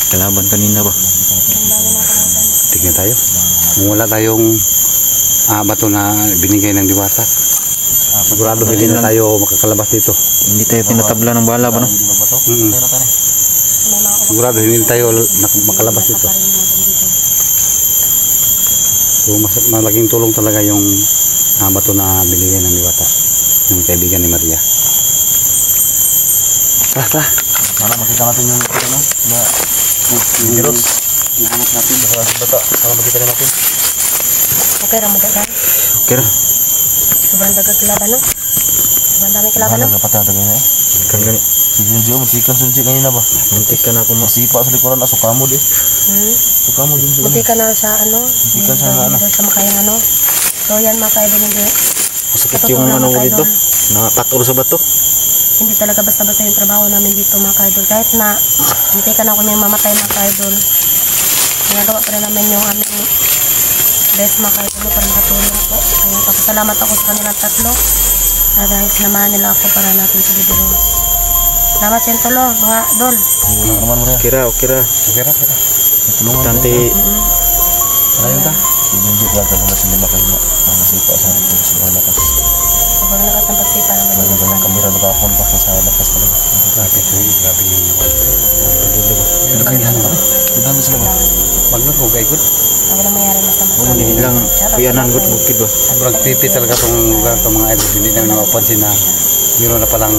kalaban kanina ba? Tignan tayo. Kung wala tayong bato na binigay ng diwata, sigurado hindi na tayo makakalabas dito. Hindi tayo tinatabla ng bala ba, no? Sigurado hindi tayo makalabas dito. So malaking tulong talaga yung bato na binigay ng diwata, yung kaibigan ni Maria. Tara. Mana makita natin yung ano na virus. Nahanap natin sa bata para makita natin. Okay ra mo dagan. Okay ra. Sobrang dagat kalaban no. Sobrang dami kalaban no. Napatay dagan eh. Kan gani. Si Junjo matikan sunji kanina ba? Muntikan ako masipa sa likuran aso kamo di. Kamo Junjo. Muntikan na sa ano. Muntikan sa ano. Sa makayang ano. So yan makaiba hindi. Masakit yung ano dito. Nakapator sa bato. Hindi talaga basta-basta yung trabaho namin dito mga ka-idol. Kahit na hindi ka na kung may mamatay mga ka-idol, ginagawa pa rin namin yung aming best mga ka-idol para makatulong po. Ayun, pasalamat ako sa kanilang tatlo na dahil sinamahan nila ako para natin sa Baby Rose. Salamat sa tulo mga dol. Kira. Tanti. Ayun ta. Si Junjo kaya talaga sa lima kayo. Masipa sa lakas. Sobrang lakas ng pagsipa ng Baby Rose. Ang kamera nakakontak sa lakas talaga. Grabe yung Dito sila ba? Magno ko kay good. Ako na mayari masama. Hindi lang kuyanan good bukid ba. Sobrang tipis talaga itong mga idol. Hindi namin mapapansin na meron na palang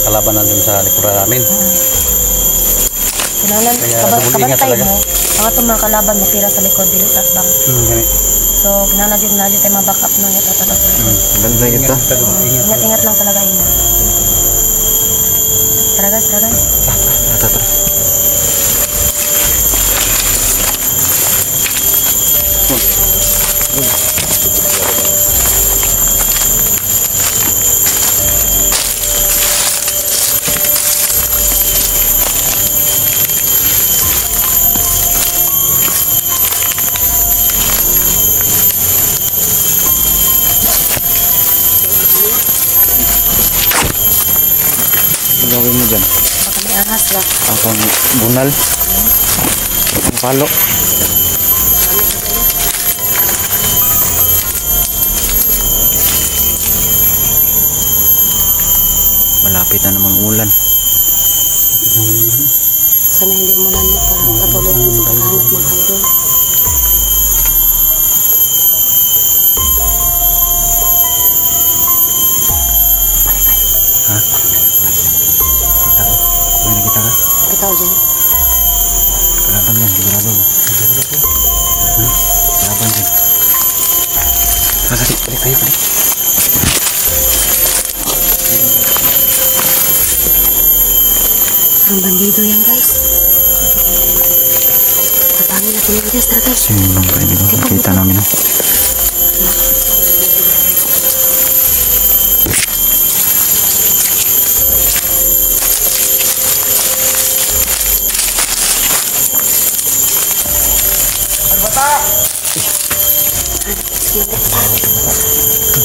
kalaban na dun sa likuran namin. Kabantay mo, mga itong mga kalaban mapira sa likod, dili sa atbang. So, kinanadyo tayo mga backup na yung tatapos sa likod. Ganda kita. Ingat-ingat lang talaga yun. Tara guys. Tara. Gawin mo dyan. Baka may ahas lang. Ang bunal. Ang palo. Malapit na namang ulan. Sana hindi umulan mo para patuloy din sa paghahanap mga idol. Ha? May nakita ka? Ikaw dyan. Kalaban yan, sigurado mo. Kalaban dyan. Balik tayo. Ang bandido yan guys. Tatangin natin yung guys, tara guys. Sino nang pwede ko? Kita namin.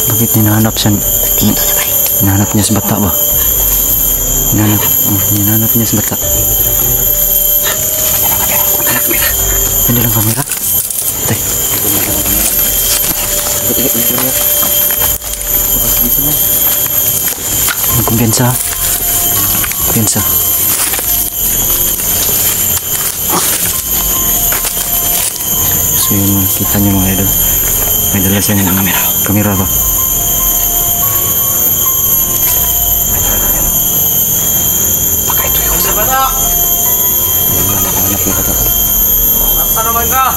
Bakit hinahanap siya? Hinahanap niya sa bata ba? Hinahanap niya sa bata. Hindi lang kamera. Tay. Kumpiyansa. So yun, kita niyo mga idol. May dala siya ng kamera ba? Baka ito yung sa bata. Hanap yung bata. Asa naman ka?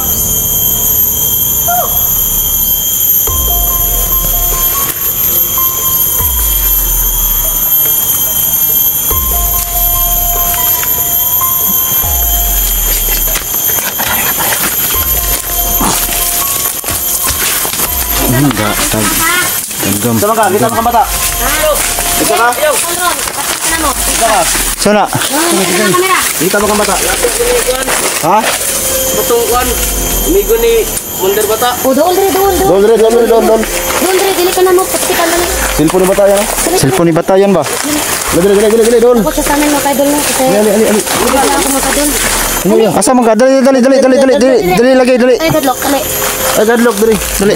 Enggak, tanggam. Sama ka, kita mga bata. Kita ka? Sana. Kita mga bata. Ha? Potong kuan. Amigo ni Mundir bata. Oh, doon dire. Don. Doon dire, dili ka na mo hospital na. Cellphone ni bata yan. Cellphone ni bata yan ba? Gili don. Ako sa samin mga kaidol na kasi. Ali. Wala ako mga kaidol. Asa man ka? Dali lagi, dali. Ay, gadlock, kami. Ay, gadlock, dali. Dali.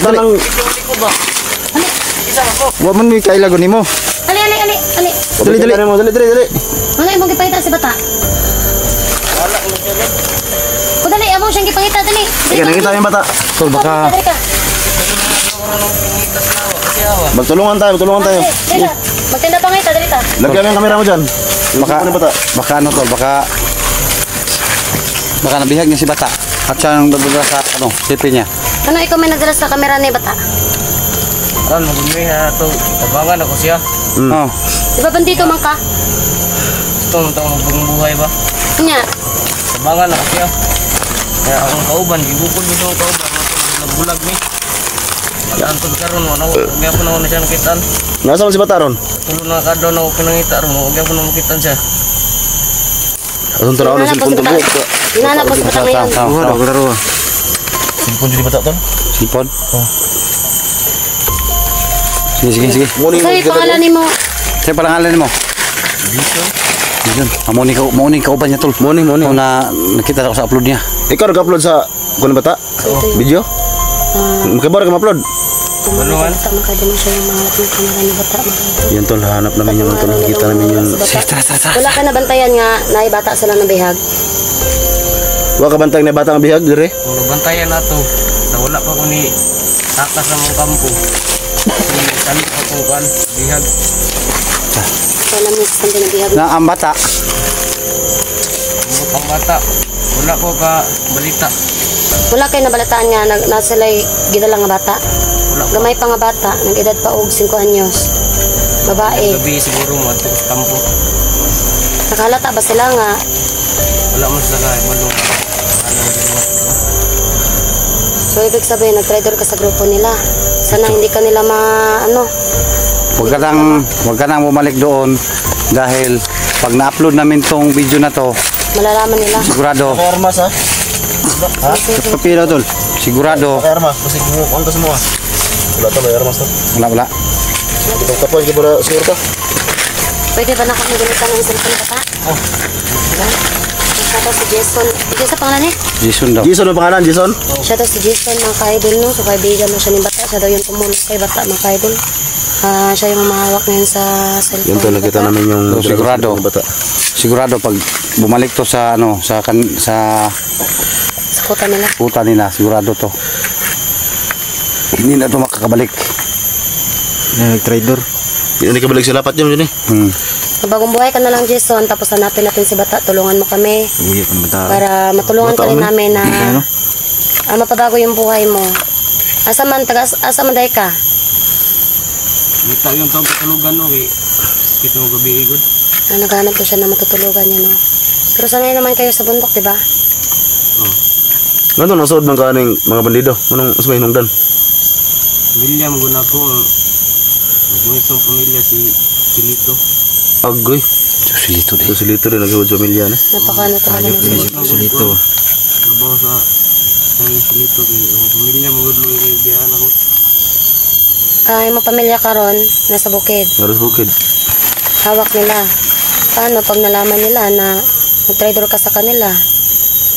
Wa man mi kay lagon nimo. Ali. Dali. Ano imong gipangita si bata? O dali, amo siyang gipangita, dali. Sige, nakita yung bata. Tol, baka Dali ka. magtulungan tayo. Dali ka. Magtinda pangita, dali ka. Lagyan mo yung kamera mo dyan. Baka ano tol, baka nabihag niya si bata. At siya nang dadala sa sipi niya. Ano ikaw may nagdala sa kamera ni bata? Ron, mag-uwi na ito. Tabangan ako siya. Oh. Di ba bandito man ka? Gusto mo itong magbagong buhay ba? Kanya. Tabangan ako siya. Kaya akong kauban, gibukod mo sa akong kauban. Nagbulag ni. Mag-antod ka ron. Huwag ako na siya nakitaan. Nasa mo si bata ron? Tulo na kadlaw na ako pinangita ron. Huwag ako na makitaan siya. Anong taraw na silpon tol? Hinanap mo si bata ngayon. Daro. Silpon dili bata tol? Sipon? Sige. Sabi pangalan ni mo. Sa'yo palangalan mo? Vision. Mauning kauban niya tol. Mauning. Kung nakita ako sa upload niya. Ikaw nag-upload sa kuno bata? Video? Makabar ka ma-upload? Baluhan? Tama ka din siya yung mga kamera ni bata. Yan tol, hanap namin yung tol. Nakita namin yung... Tara. Wala ka nabantayan nga na bata sila ng bihag. Wa ka bantay na bata ang bihag dire? Kung nabantayan na ito, na wala pa ko ni takas ng mga kampo. Kali pa kung kan, bihag. Wala mo sa kanila ng bihag. Na ang bata. Mga pang bata, wala ko ka balita. Wala kayo nabalataan nga na sila'y gidala nga bata. Wala ko. Gamay pa nga bata, nag-edad pa og 5 anyos. Babae. Gabi siguro mo at kampo. Nakahalata ba sila nga Wala mo sa kaya, balong. so ibig sabihin nag-trader ka sa grupo nila. Sana hindi ka nila Huwag ka nang bumalik doon dahil pag na-upload namin tong video na to, malalaman nila. sigurado. Kay armas ha? Papiro tol. Sigurado. Kay armas. Kasi kumukuha ka semua. Wala to, may armas to. Wala. Itong kapal, hindi ba sure ka? Pwede ba na kami gamitan ng cellphone bata? Siya daw si Jason. Ito sa pangalan Jason daw. Jason ang pangalan, Jason? Siya daw si Jason mga ka-idol no. So kaibigan mo siya ni bata. Siya daw yung tumulong kay bata mga ka-idol. Siya yung mahawak ngayon sa cellphone. Yan tol, nakita namin yung... So, sigurado. Bata. Sigurado pag bumalik to sa sa Sa kuta nila. kuta nila, sigurado to. Hindi na to makakabalik. Nag-trader. Hindi ka balik sa lapat yun eh. Bagong buhay ka na lang Jason. Tapos hanapin natin si bata. Tulungan mo kami. Uwi ka bata. Para matulungan ka rin namin na mapabago yung buhay mo. Asa man day ka? Kita yung tawag katulugan no, kita mo gabi igod. Naghanap ko siya na matutulugan niya no. Pero sanay naman kayo sa bundok, di ba? Ganto nasod man kaning mga bandido. Anong usbay hinungdan? William guna ko, nagungitong pamilya si Kilito. Agoy. Susilito So silito rin nagawad sa pamilya na. Napakano talaga ng Silito. Trabaho sa Kilito, yung pamilya magudlo yung biyahan ako. yung mga pamilya karon nasa bukid. Naros bukid. Hawak nila. Paano pag nalaman nila na mag-trader ka sa kanila?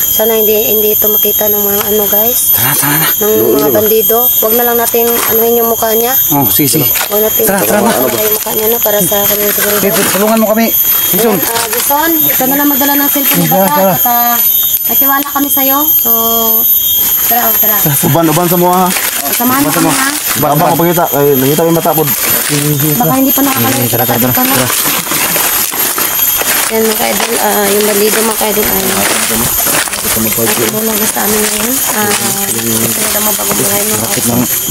Sana hindi ito makita ng mga guys. Tara na. Ng mga bandido. Huwag na lang natin anuhin yung mukha niya. Oh, sige. Huwag natin Tara na. yung mukha niya no, para sa kanyang seguridad. Tulungan mo kami. Jason, ikaw na lang magdala ng cellphone ni bata. At natiwala kami sa'yo. So, tara. Uban sa mga ha. Samahan mo kami ha. Baka ko pangita. Ay, nakita yung mata po. Baka hindi pa nakakalayo. Tara. Yan mga ka-idol, yung bandido mga ka-idol ay natulong sa amin ngayon. Ito mo bagong buhay mo.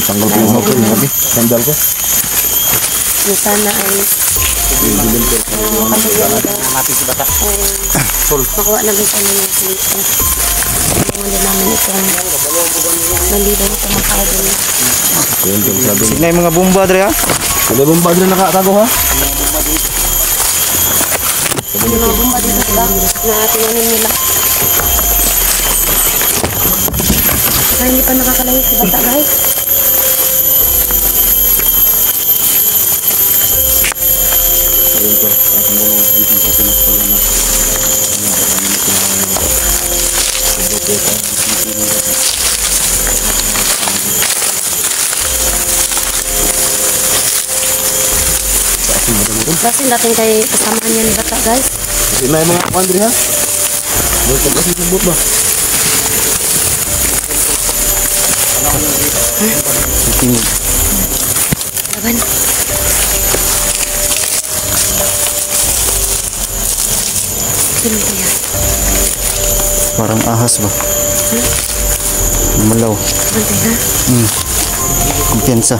Tanggal ko yung mga sandal ko. Sana ay makuha na rin kami ng silito. Tulungan din namin itong bandido nito mga ka-idol. Sige na yung mga bomba dre ha. Ada bomba dre nakatago ha. Yung mga bomba dito diba na tinanin nila. Ay, hindi pa nakakalayo si bata guys. Kasi natin kay kasamahan niya ni Bata, guys. Hindi na yung mga kandri ha. May pagkasi subot ba? Tingin. Laban. Sino ko yan? Parang ahas ba? Malaw. Bantay ha? Kumpiyansa.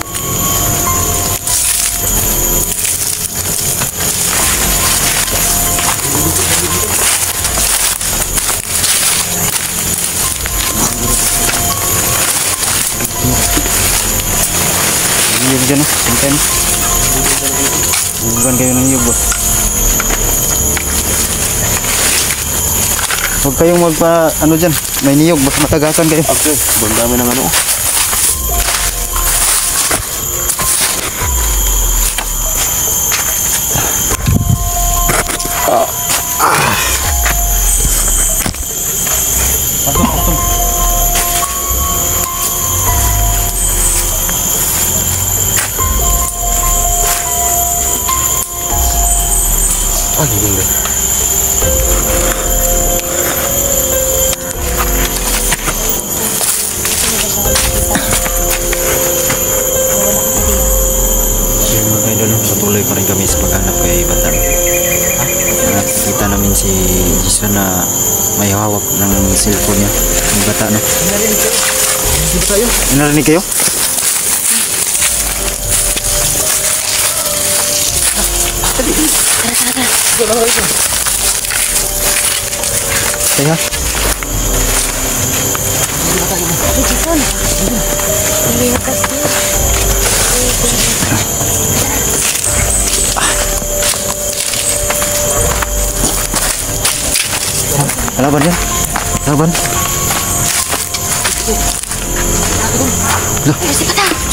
Niyog dyan oh. Sometimes. Bukan kayo ng niyog oh. Huwag kayong magpa ano dyan. May niyog. Baka matagakan kayo. Okay, buwan dami ng ano. Gini. Mga idol, patuloy pa rin kami sa paghanap kay Bata. Nakita namin si Jason na may hawak ng cellphone niya. Yung Bata, no? Narinig kayo? Kaya? Jason. Hindi na kasi. Laban yan. Laban. Loh, si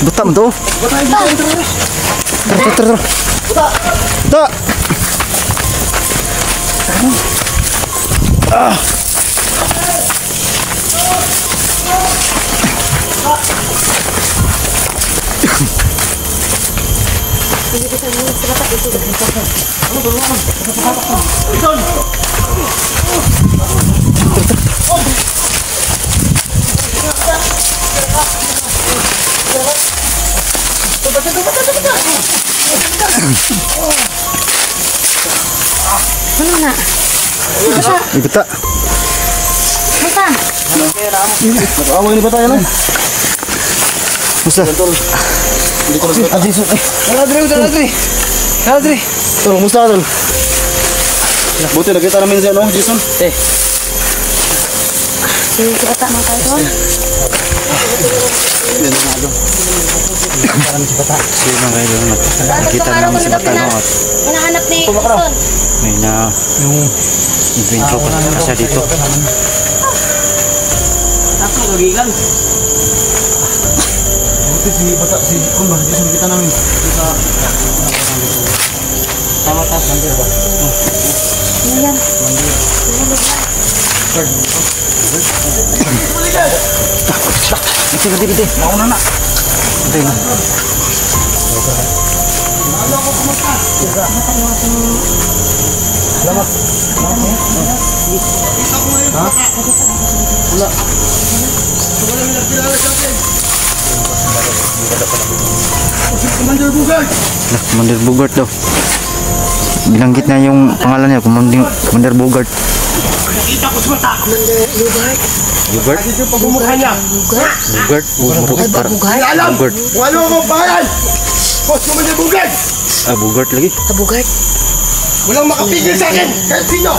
Bata mo to. Tara. Bata. Ano na? Bata. Bata. Nag-away ni Bata yan. Musta? Hindi ko nagkata. Jason. Dali. Tol, musta tol? Buti nakita namin si ano, Jason. Si Bata mga kaidol. Si mga idol, nakita namin si Bata, no? Hinahanap ni Jason. May na yung intro pa siya dito. Ako nagilan. Buti si Bata, si Kumba, Jason kita namin. Sama tas mandir ba? Ano yan? Biti. Mauna na. Hindi na. Commander Bogart daw. Binanggit na yung pangalan niya, Commander Bogart. Bogart? Bogart. Walo ko bayan! Boss mo man yung bugad! Bogart lagi. Bogart. Walang makapigil sa akin! Kahit sino!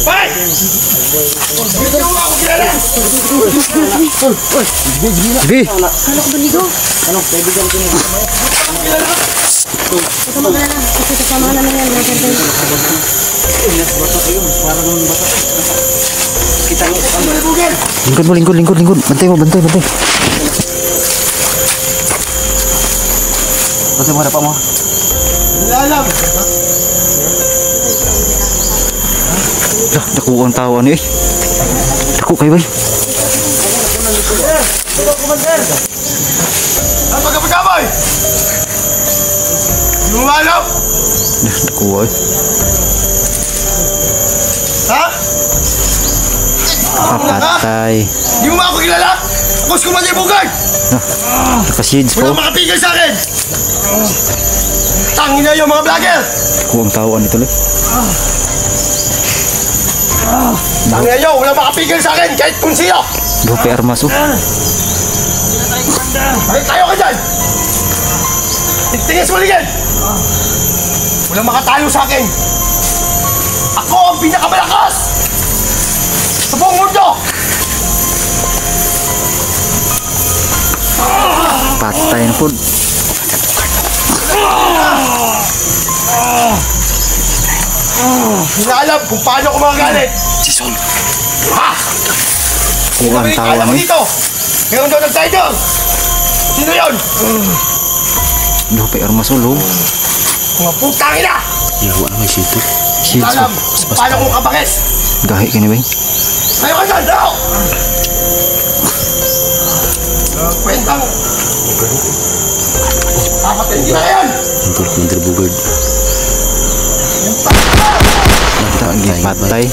Bay! Dito mo ako kilala! Bi! Kala ko baligo. Ano? Kaibigan ko niya. Ito magana lang. Ito kasama namin yan. Kita mo sa kamera bugad! Lingkod. Bantay mo. Bantay mo, harapan mo. Nilalam! Dako ang tao ano eh. Dako kayo ba? Commander! Ang pagkapagabay! Lumalap! Nakuha eh. Ha? Patay. Di mo ba ako kilala? Ako si Commander Bugard! Nakasids po. Walang makapigil sa akin! Tangin na yung mga vlogger! Huwag tawaan ito lang. Tangin na yun! Walang makapigil sa akin kahit kung sino! Dupe armas oh. Bakit tayo ka dyan? Tingin sa maligid! Walang makatayo sa akin! Ako ang pinakamalakas! Sa buong mundo! Patay na po. Hindi na alam kung paano ko magagalit! Jason. Ha? Huwag Kaya tawaan mo eh. dito! Ngayon daw nag-title! Sino yun? Dupe armas oh. Mga putang ina! Yawa na may sito. Shields Alam po. kung paano ko kabangis! Gahi ka ni ba? Tayo ka dyan! Daw! Kwentang! Papatayin kita ngayon! Untuk Commander Bugard. Tagi patay.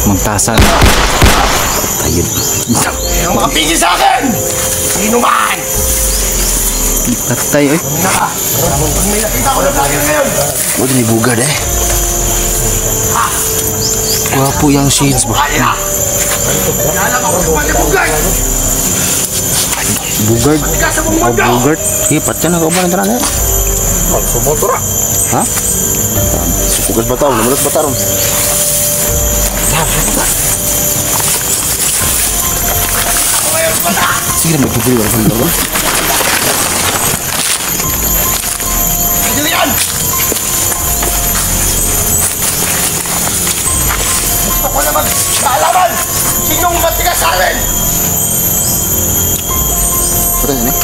Magtasan. Tayo. Ang makapigil sa akin! Sino man! Patay eh. Naka! Pag may nakita ko na vlogger ngayon! Huwag ni Bugard eh. Gwapo yung shades ba? Kanina! Alam ako kung mali bugay! Bugard. Tigas sa buong Oh, mundo! Bugard. Hipat ka na ka ba ng tarana? Sumotora! Ha? Supugas ba tao? Namulat ba tarong? Sige na magpupuli ako ng dalawa. Tigil yan! Gusto ko na mag-kaalaman! Sinong matigas sa akin? Patay na eh?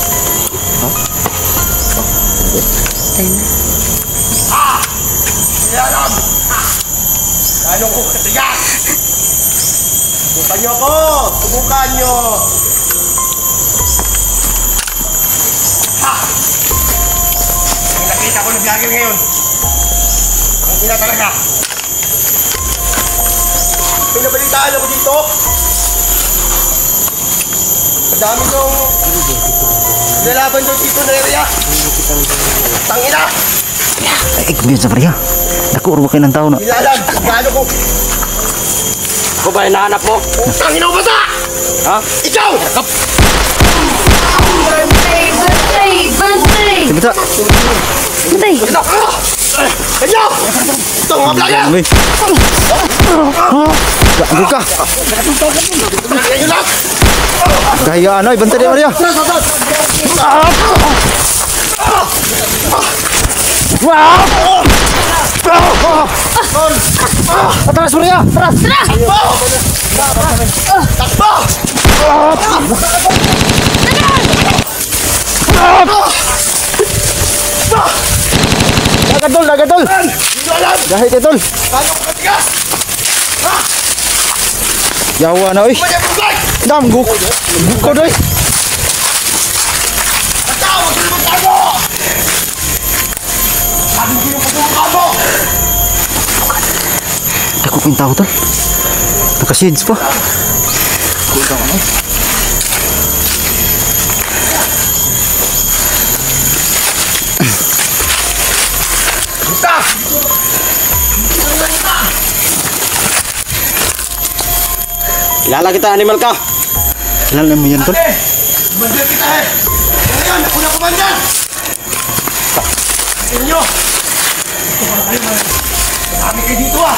Hindi alam! Gano'n ko katigas! Subukan niyo ako! Subukan niyo! Ha! Ang nakita ko na vlogger ngayon. Ang ina talaga. Pinabalitaan ako dito. Ang dami nung nilalaban doon dito na area. Tangina! Ay, kumiyot sa pareha. Naku, urwa kayo ng tao na. Nilalag! Gano ko! Ako ba hinahanap mo? Tangina ko basta! Ha? Ikaw! Kita. Ito! Kanyo! Ito mga vlogger! Uy. Gago ka. Kanyo lang! Kaya ano, ibanta din Maria. Atras Maria, atras. Takbo! Dagadol, dagadol. Hindi alam! Gahit itol. Gano ko katigas! Ha? Yawa na, uy. Kumanya bugay! Dam, guk. Guko doy. Matawag sila magkano! Sabi ko yung pagbubuka mo! Ako pa yung tao tol. Nakashades pa. Basta! Kilala kita, animal ka. Kilala mo yan tol. Kumandar kita eh! Ngayon, ako na kumandar! Inyo! Marami kayo dito ah!